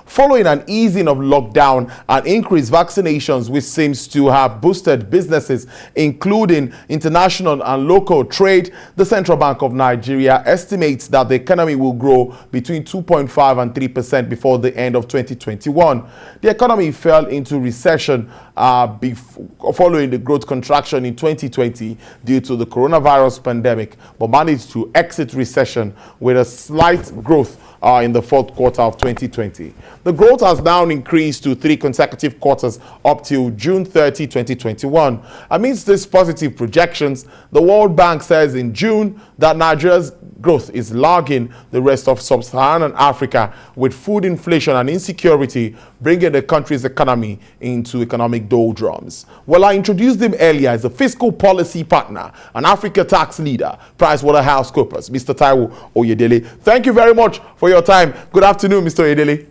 following an easing of lockdown and increased vaccinations, which seems to have boosted businesses, including international and local trade. The Central Bank of Nigeria estimates that the economy will grow between 2.5 and 3% before the end of 2021. The economy fell into recession following the growth contraction in 2020 due to the coronavirus pandemic, but managed to exit recession with a slight growth in the fourth quarter of 2020. The growth has now increased to 3 consecutive quarters up till June 30, 2021. Amidst these positive projections, the World Bank says in June that Nigeria's growth is lagging the rest of sub-Saharan Africa, with food inflation and insecurity bringing the country's economy into economic doldrums. Well, I introduced him earlier as a fiscal policy partner and Africa tax leader, PricewaterhouseCoopers, Mr. Taiwo Oyedele. Thank you very much for your time. Good afternoon, Mr. Oyedele.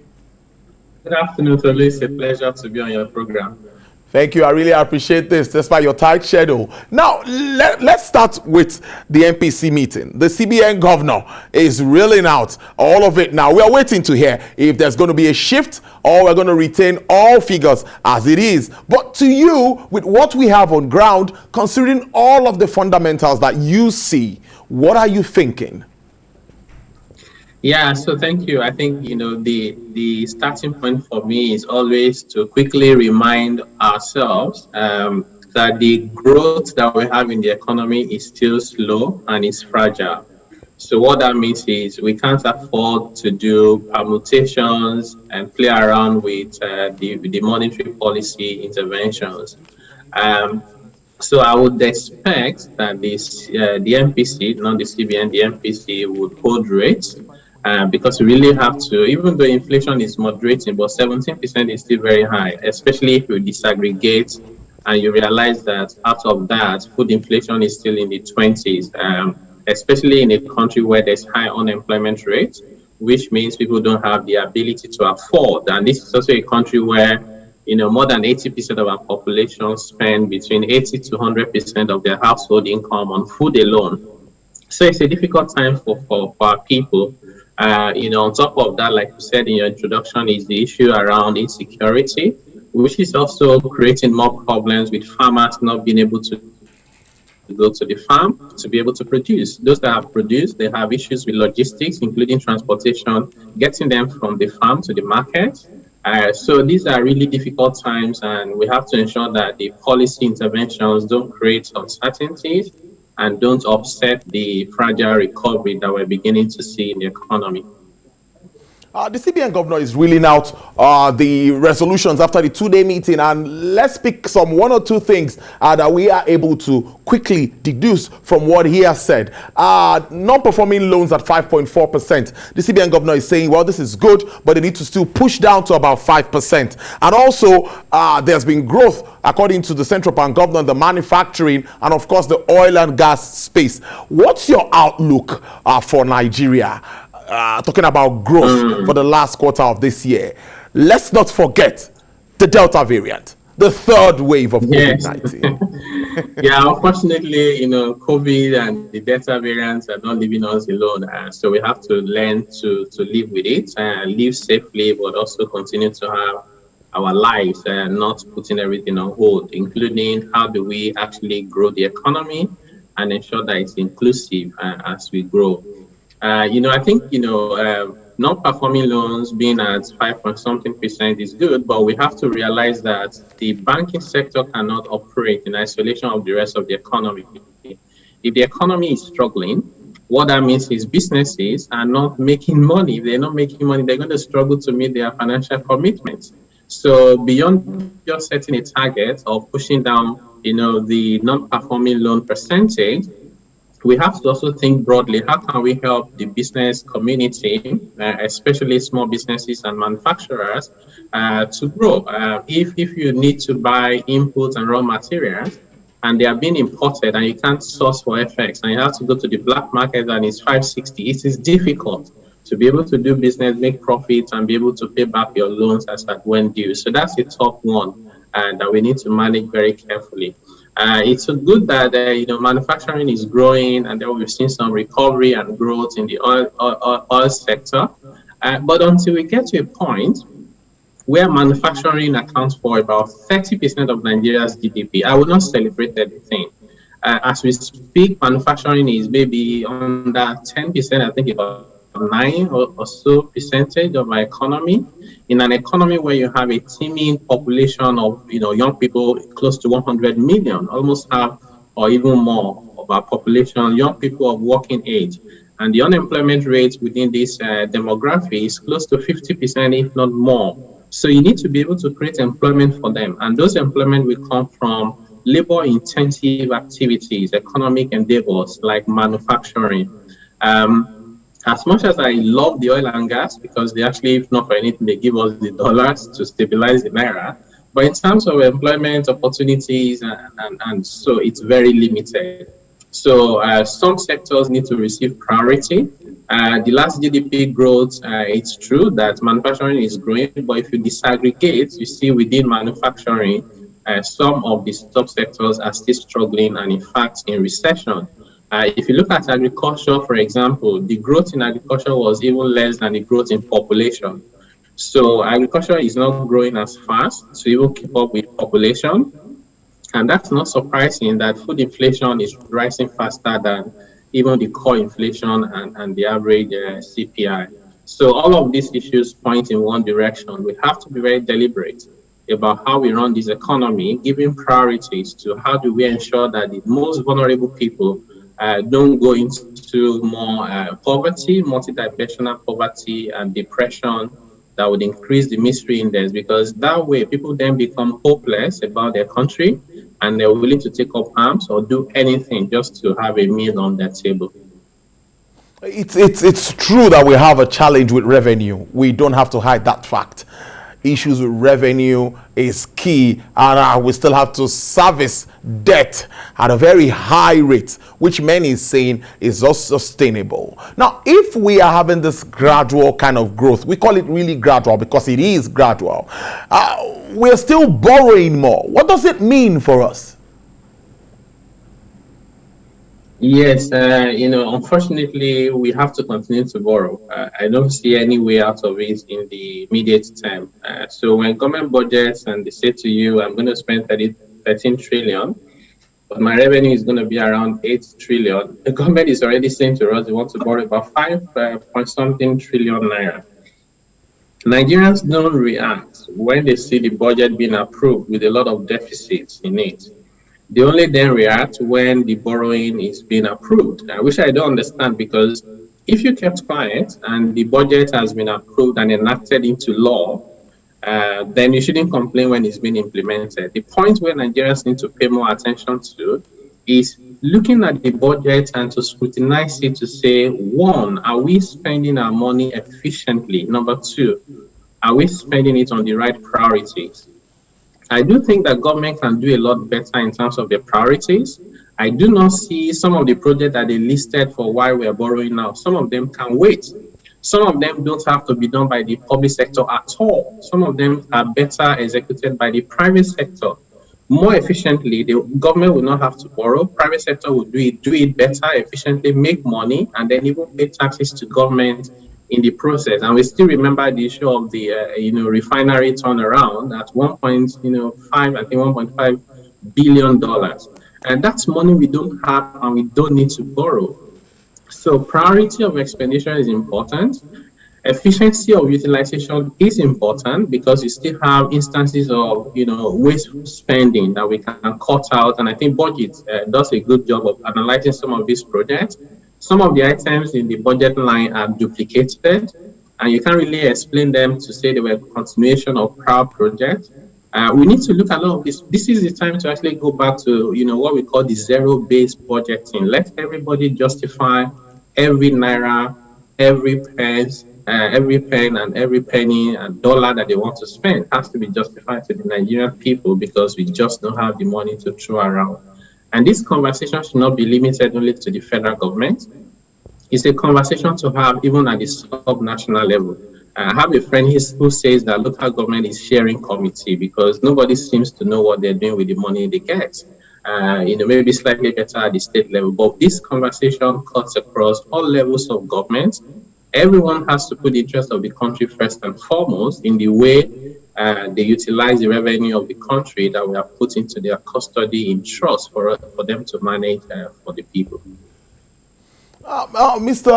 Good afternoon, Tolu. It's a pleasure to be on your program. Thank you. I really appreciate this, despite your tight schedule. Now, let's start with the MPC meeting. The CBN governor is reeling out all of it now. We are waiting to hear if there's going to be a shift or we're going to retain all figures as it is. But to you, with what we have on ground, considering all of the fundamentals that you see, what are you thinking? Yeah, so thank you. I think, the starting point for me is always to quickly remind ourselves that the growth that we have in the economy is still slow and is fragile. So what that means is we can't afford to do permutations and play around with the monetary policy interventions. So I would expect that the MPC, not the CBN, the MPC would hold rates. Because we really have to, even though inflation is moderating, but 17% is still very high, especially if you disaggregate and you realize that out of that, food inflation is still in the 20s, especially in a country where there's high unemployment rate, which means people don't have the ability to afford. And this is also a country where, more than 80% of our population spend between 80 to 100% of their household income on food alone. So it's a difficult time for our people. On top of that, like you said in your introduction, is the issue around insecurity, which is also creating more problems with farmers not being able to go to the farm to be able to produce. Those that have produced, they have issues with logistics, including transportation, getting them from the farm to the market. So these are really difficult times, and we have to ensure that the policy interventions don't create uncertainties and don't upset the fragile recovery that we're beginning to see in the economy. The CBN governor is reeling out the resolutions after the 2-day meeting, and let's pick one or two things that we are able to quickly deduce from what he has said. Non-performing loans at 5.4%. The CBN governor is saying, well, this is good, but they need to still push down to about 5%. And also, there's been growth, according to the central bank governor, the manufacturing, and of course, the oil and gas space. What's your outlook for Nigeria? Talking about growth for the last quarter of this year. Let's not forget the Delta variant, the third wave of COVID-19. Yeah, unfortunately, COVID and the Delta variants are not leaving us alone. So we have to learn to live with it and live safely, but also continue to have our lives and not putting everything on hold, including how do we actually grow the economy and ensure that it's inclusive as we grow. I think, non-performing loans being at 5% is good, but we have to realize that the banking sector cannot operate in isolation of the rest of the economy. If the economy is struggling, what that means is businesses are not making money. If they're not making money, they're going to struggle to meet their financial commitments. So beyond just setting a target of pushing down, the non-performing loan percentage, we have to also think broadly, how can we help the business community, especially small businesses and manufacturers, to grow? If you need to buy inputs and raw materials, and they are being imported and you can't source for FX, and you have to go to the black market and it's 560, it is difficult to be able to do business, make profits, and be able to pay back your loans as at when due. So that's a top one that we need to manage very carefully. It's good that manufacturing is growing, and then we've seen some recovery and growth in the oil sector. But until we get to a point where manufacturing accounts for about 30% of Nigeria's GDP. I will not celebrate anything. As we speak, manufacturing is maybe under 10%, I think about 9 or so percentage of our economy. In an economy where you have a teeming population of young people close to 100 million, almost half or even more of our population, young people of working age. And the unemployment rate within this demography is close to 50%, if not more. So you need to be able to create employment for them. And those employment will come from labor-intensive activities, economic endeavors like manufacturing. As much as I love the oil and gas, because they actually, if not for anything, they give us the dollars to stabilize the naira. But in terms of employment opportunities, and so it's very limited. So some sectors need to receive priority. The last GDP growth, it's true that manufacturing is growing, but if you disaggregate, you see within manufacturing, some of the subsectors are still struggling and in fact in recession. If you look at agriculture, for example, the growth in agriculture was even less than the growth in population. So agriculture is not growing as fast to even keep up with population. And that's not surprising that food inflation is rising faster than even the core inflation and the average CPI. So all of these issues point in one direction. We have to be very deliberate about how we run this economy, giving priorities to how do we ensure that the most vulnerable people don't go into more poverty, multidimensional poverty and depression that would increase the misery index, because that way people then become hopeless about their country and they're willing to take up arms or do anything just to have a meal on their table. It's true that we have a challenge with revenue. We don't have to hide that fact. Issues with revenue is key, and we still have to service debt at a very high rate, which many is saying is unsustainable. Now, if we are having this gradual kind of growth, we call it really gradual because it is gradual, we're still borrowing more. What does it mean for us? Yes, unfortunately, we have to continue to borrow. I don't see any way out of it in the immediate term. So when government budgets and they say to you, I'm going to spend 13 trillion, but my revenue is going to be around 8 trillion, the government is already saying to us they want to borrow about 5 point something trillion naira. Nigerians don't react when they see the budget being approved with a lot of deficits in it. They only then react when the borrowing is being approved, which I don't understand, because if you kept quiet and the budget has been approved and enacted into law, then you shouldn't complain when it's being implemented. The point where Nigerians need to pay more attention to is looking at the budget and to scrutinize it to say, one, are we spending our money efficiently? Number two, are we spending it on the right priorities? I do think that government can do a lot better in terms of their priorities. I do not see some of the projects that they listed for why we are borrowing now. Some of them can wait. Some of them don't have to be done by the public sector at all. Some of them are better executed by the private sector. More efficiently, the government will not have to borrow. Private sector will do it better, efficiently, make money, and then even pay taxes to government in the process. And we still remember the issue of the refinery turnaround at 1.5 billion dollars, and that's money we don't have and we don't need to borrow. So priority of expenditure is important. Efficiency of utilization is important because you still have instances of wasteful spending that we can cut out, and I think budget does a good job of analyzing some of these projects. Some of the items in the budget line are duplicated, and you can't really explain them to say they were a continuation of prior projects. We need to look at all of this. This is the time to actually go back to what we call the zero-based budgeting. Let everybody justify every naira, every pen, and every penny and dollar that they want to spend has to be justified to the Nigerian people, because we just don't have the money to throw around. And this conversation should not be limited only to the federal government. It's a conversation to have even at the sub-national level. I have a friend who says that local government is sharing committee because nobody seems to know what they're doing with the money they get. Maybe slightly better at the state level, but this conversation cuts across all levels of government. Everyone has to put the interest of the country first and foremost in the way they utilize the revenue of the country that we have put into their custody in trust for them to manage for the people. Mr.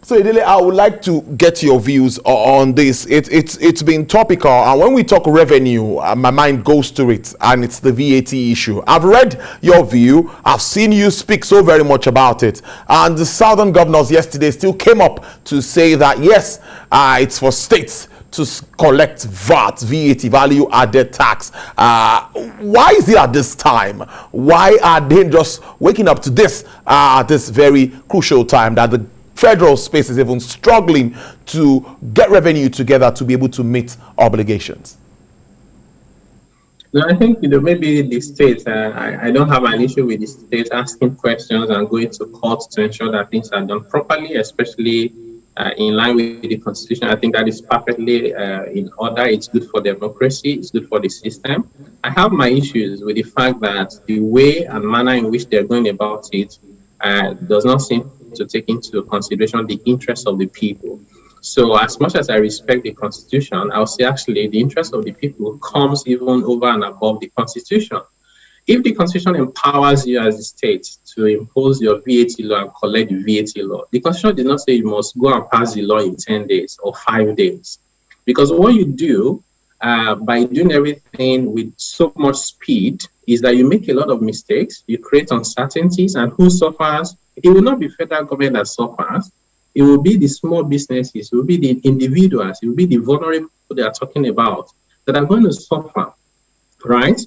So Oyedele, I would like to get your views on this. It's been topical, and when we talk revenue, my mind goes to it, and it's the VAT issue. I've read your view. I've seen you speak so very much about it, and the southern governors yesterday still came up to say that yes, it's for states to collect VAT, value added tax. Why is it at this time? Why are they just waking up to this at this very crucial time that the federal space is even struggling to get revenue together to be able to meet obligations? No, I think maybe the state. I don't have an issue with the state asking questions and going to court to ensure that things are done properly, especially in line with the constitution. I think that is perfectly in order. It's good for democracy. It's good for the system. I have my issues with the fact that the way and manner in which they're going about it does not seem to take into consideration the interests of the people. So as much as I respect the constitution, I'll say actually the interest of the people comes even over and above the constitution. If the constitution empowers you as a state to impose your VAT law and collect the VAT law, the constitution did not say you must go and pass the law in 10 days or 5 days. Because what you do by doing everything with so much speed is that you make a lot of mistakes, you create uncertainties, and who suffers? It will not be federal government that suffers. It will be the small businesses, it will be the individuals, it will be the vulnerable they are talking about that are going to suffer, right?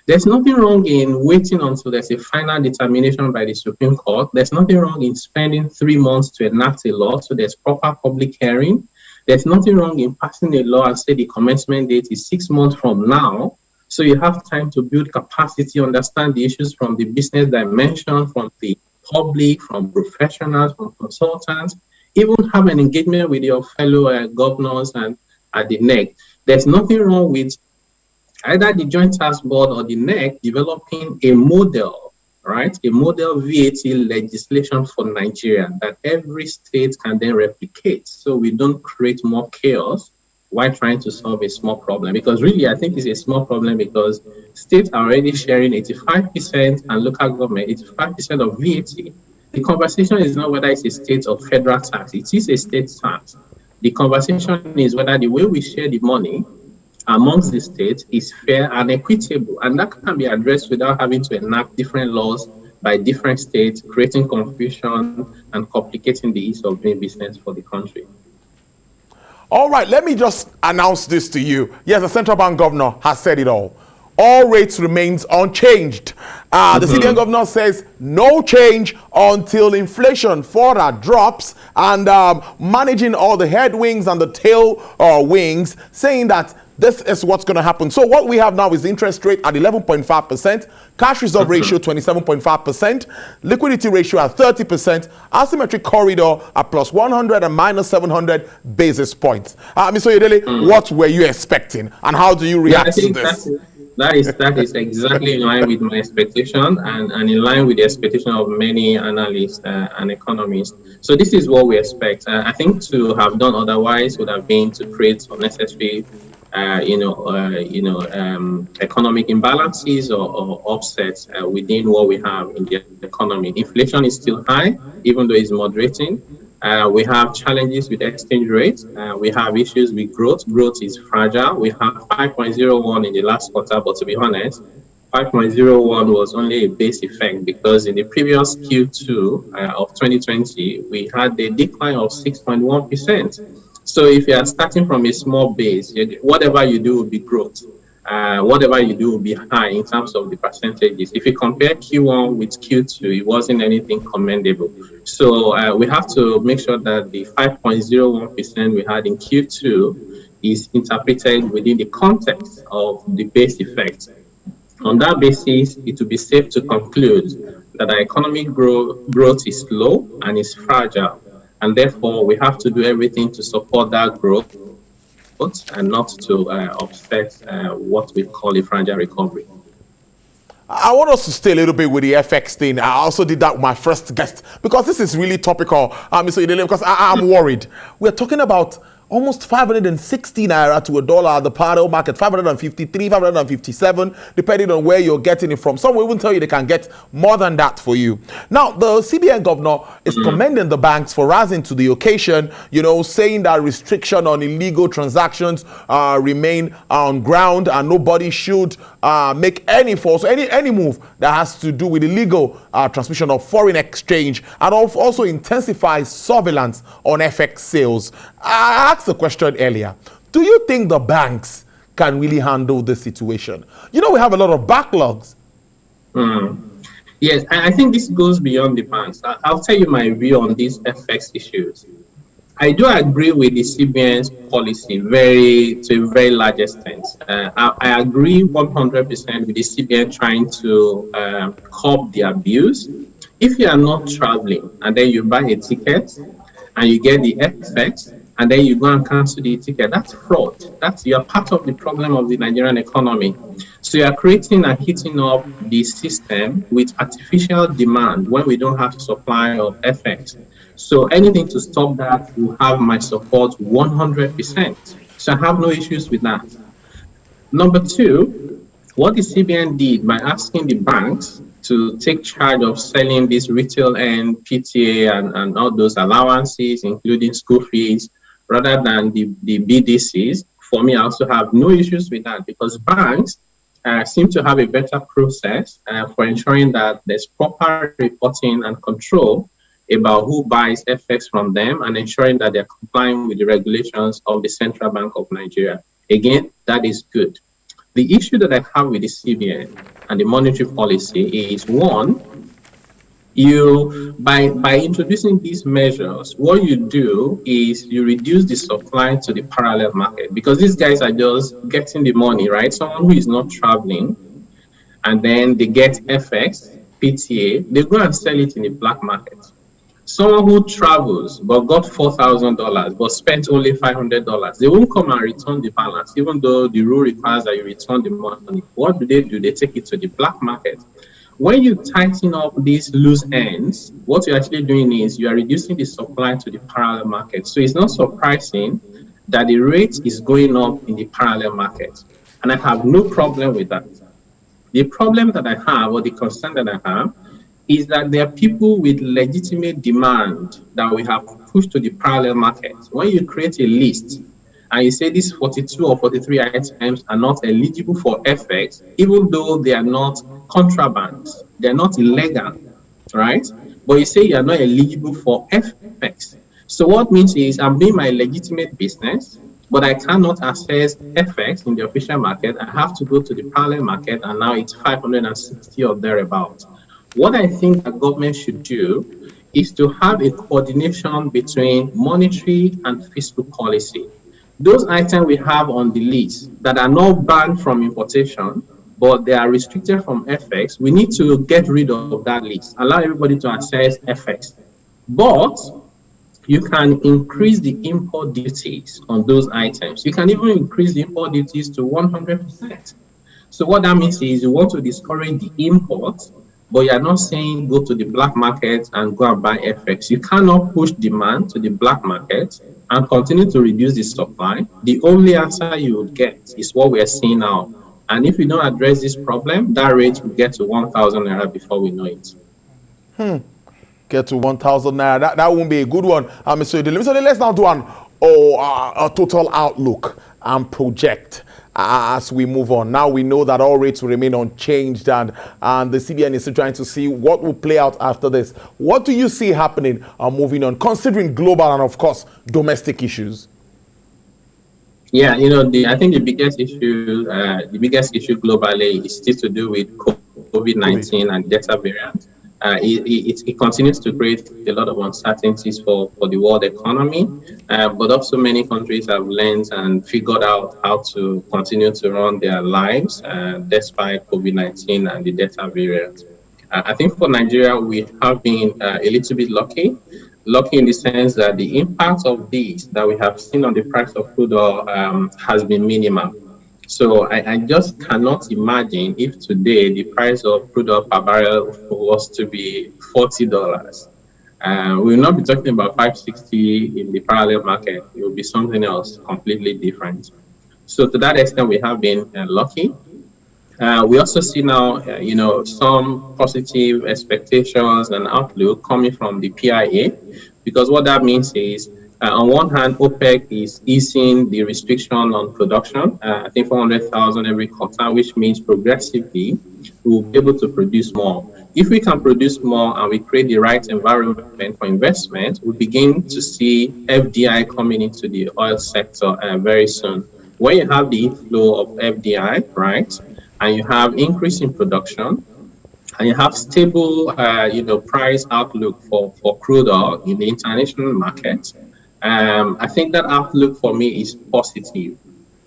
There's nothing wrong in waiting until there's a final determination by the Supreme Court. There's nothing wrong in spending 3 months to enact a law, so there's proper public hearing. There's nothing wrong in passing a law and say the commencement date is 6 months from now, so you have time to build capacity, understand the issues from the business dimension, from the public, from professionals, from consultants, even have an engagement with your fellow governors and at the NEC. There's nothing wrong with either the Joint Task Board or the NEC developing a model, right? A model VAT legislation for Nigeria that every state can then replicate, so we don't create more chaos while trying to solve a small problem. Because really, I think it's a small problem because states are already sharing 85% and local government 85% of VAT. The conversation is not whether it's a state or federal tax. It is a state tax. The conversation is whether the way we share the money amongst the states is fair and equitable. And that can be addressed without having to enact different laws by different states, creating confusion and complicating the ease of doing business for the country. All right, let me just announce this to you. Yes, the central bank governor has said it all. All rates remains unchanged. The CBN governor says no change until inflation further drops, and managing all the headwinds and the tail wings, saying that this is what's going to happen. So what we have now is the interest rate at 11.5%, cash reserve ratio 27.5%, liquidity ratio at 30%, asymmetric corridor at plus 100 and minus 700 basis points. Mr. Oyedele, what were you expecting, and how do you react to this? That is exactly in line with my expectation and in line with the expectation of many analysts and economists. So this is what we expect. I think to have done otherwise would have been to create unnecessary economic imbalances or offsets within what we have in the economy. Inflation is still high, even though it's moderating. We have challenges with exchange rates. We have issues with growth. Growth is fragile. We have 5.01 in the last quarter, but to be honest, 5.01 was only a base effect because in the previous Q2 of 2020, we had a decline of 6.1%. So if you are starting from a small base, whatever you do will be growth. Whatever you do will be high in terms of the percentages. If you compare Q1 with Q2, it wasn't anything commendable. So we have to make sure that the 5.01% we had in Q2 is interpreted within the context of the base effect. On that basis, it will be safe to conclude that our economic growth is low and is fragile. And therefore, we have to do everything to support that growth and not to offset what we call a fragile recovery. I want us to stay a little bit with the FX thing. I also did that with my first guest because this is really topical, Mr. Oyedele, because I'm worried. We're talking about almost 560 naira to a dollar at the parallel market, 553, 557, depending on where you're getting it from. Some will even tell you they can get more than that for you. Now, the CBN governor is commending the banks for rising to the occasion, saying that restriction on illegal transactions remain on ground and nobody should make any move that has to do with illegal transmission of foreign exchange, and also intensify surveillance on FX sales. I asked the question earlier. Do you think the banks can really handle this situation? We have a lot of backlogs. Yes, I think this goes beyond the banks. I'll tell you my view on these FX issues. I do agree with the CBN's policy to a very large extent. I agree 100% with the CBN trying to curb the abuse. If you are not traveling and then you buy a ticket and you get the FX and then you go and cancel the ticket, that's fraud. You're part of the problem of the Nigerian economy. So you are creating and heating up the system with artificial demand when we don't have supply of FX. So anything to stop that will have my support 100%. So I have no issues with that. Number two, what the CBN did by asking the banks to take charge of selling this retail and PTA and all those allowances, including school fees, rather than the BDCs, for me, I also have no issues with that, because banks seem to have a better process for ensuring that there's proper reporting and control about who buys FX from them and ensuring that they're complying with the regulations of the Central Bank of Nigeria. Again, that is good. The issue that I have with the CBN and the monetary policy is, one, by introducing these measures, what you do is you reduce the supply to the parallel market, because these guys are just getting the money, right? Someone who is not traveling, and then they get FX, PTA, they go and sell it in the black market. Someone who travels but got $4,000 but spent only $500, they won't come and return the balance, even though the rule requires that you return the money. What do? They take it to the black market. When you tighten up these loose ends, what you're actually doing is you are reducing the supply to the parallel market. So it's not surprising that the rate is going up in the parallel market. And I have no problem with that. The problem that I have, or the concern that I have, is that there are people with legitimate demand that we have pushed to the parallel market. When you create a list and you say these 42 or 43 items are not eligible for FX, even though they are not contraband, they're not illegal, right? But you say you are not eligible for FX. So what means is I'm doing my legitimate business, but I cannot access FX in the official market. I have to go to the parallel market, and now it's 560 or thereabouts. What I think the government should do is to have a coordination between monetary and fiscal policy. Those items we have on the list that are not banned from importation, but they are restricted from FX, we need to get rid of that list, allow everybody to access FX. But you can increase the import duties on those items. You can even increase the import duties to 100%. So what that means is you want to discourage the import, but you're not saying go to the black market and go and buy FX. You cannot push demand to the black market and continue to reduce the supply. The only answer you would get is what we are seeing now. And if we don't address this problem, that rate will get to 1,000 naira before we know it. Get to 1,000 naira. That won't be a good one. Mr. Oyedele. So let's now do a total outlook and project as we move on. Now we know that all rates will remain unchanged, and the CBN is still trying to see what will play out after this. What do you see happening moving on, considering global and, of course, domestic issues? Yeah, I think the biggest issue globally is still to do with COVID-19 and Delta variant. It continues to create a lot of uncertainties for the world economy, but also many countries have learned and figured out how to continue to run their lives despite COVID-19 and the Delta variant. I think for Nigeria, we have been a little bit lucky in the sense that the impact of this that we have seen on the price of crude oil has been minimal. So I just cannot imagine if today the price of crude oil per barrel was to be $40. We will not be talking about 560 in the parallel market. It will be something else completely different. So to that extent, we have been lucky. We also see now, some positive expectations and outlook coming from the PIA, because what that means is, on one hand, OPEC is easing the restriction on production. I think 400,000 every quarter, which means progressively we'll be able to produce more. If we can produce more and we create the right environment for investment, we begin to see FDI coming into the oil sector very soon. When you have the inflow of FDI, right, and you have increase in production, and you have stable, price outlook for crude oil in the international market, I think that outlook for me is positive.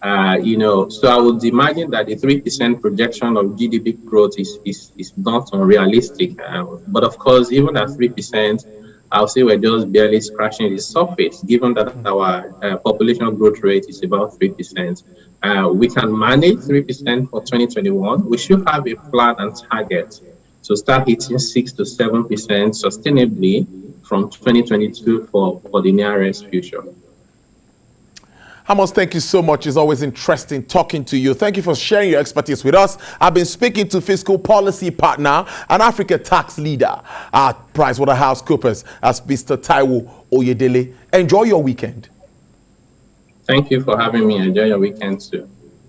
So I would imagine that the 3% projection of GDP growth is not unrealistic. But of course, even at 3%, I'll say we're just barely scratching the surface, given that our population growth rate is about 3%. We can manage 3% for 2021. We should have a plan and target to start hitting 6 to 7% sustainably from 2022 for the nearest future. Amos, thank you so much. It's always interesting talking to you. Thank you for sharing your expertise with us. I've been speaking to fiscal policy partner and Africa tax leader at PricewaterhouseCoopers as Mr. Taiwo Oyedele. Enjoy your weekend. Thank you for having me. Enjoy your weekend too.